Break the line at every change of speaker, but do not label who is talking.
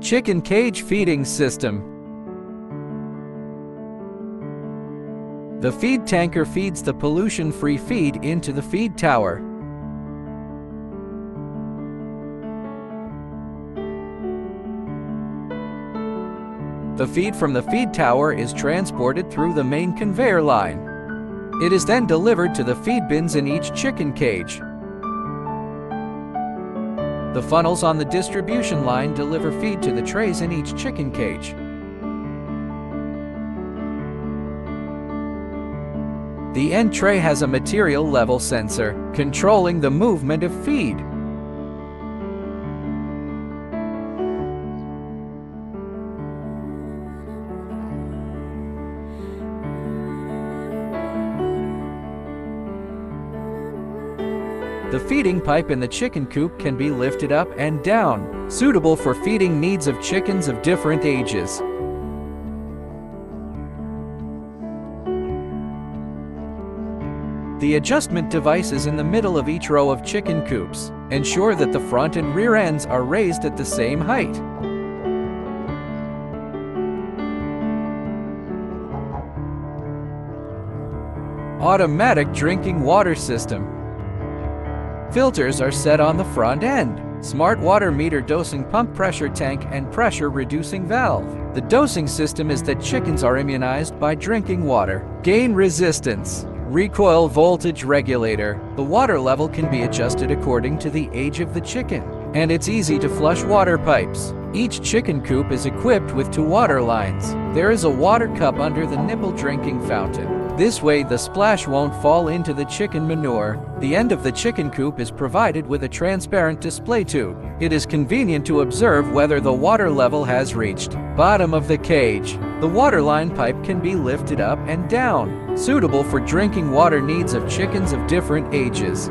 Chicken cage feeding system. The feed tanker feeds the pollution-free feed into the feed tower. The feed from the feed tower is transported through the main conveyor line. It is then delivered to the feed bins in each chicken cage. The funnels on the distribution line deliver feed to the trays in each chicken cage. The end tray has a material level sensor, controlling the movement of feed. The feeding pipe in the chicken coop can be lifted up and down, suitable for feeding needs of chickens of different ages. The adjustment devices in the middle of each row of chicken coops ensure that the front and rear ends are raised at the same height. Automatic drinking water system. Filters are set on the front end. Smart water meter dosing pump pressure tank and pressure reducing valve. The dosing system is that chickens are immunized by drinking water. Gain resistance. Recoil voltage regulator. The water level can be adjusted according to the age of the chicken, and it's easy to flush water pipes. Each chicken coop is equipped with 2 water lines. There is a water cup under the nipple drinking fountain. This way the splash won't fall into the chicken manure. The end of the chicken coop is provided with a transparent display tube. It is convenient to observe whether the water level has reached. Bottom of the cage. The water line pipe can be lifted up and down, suitable for drinking water needs of chickens of different ages.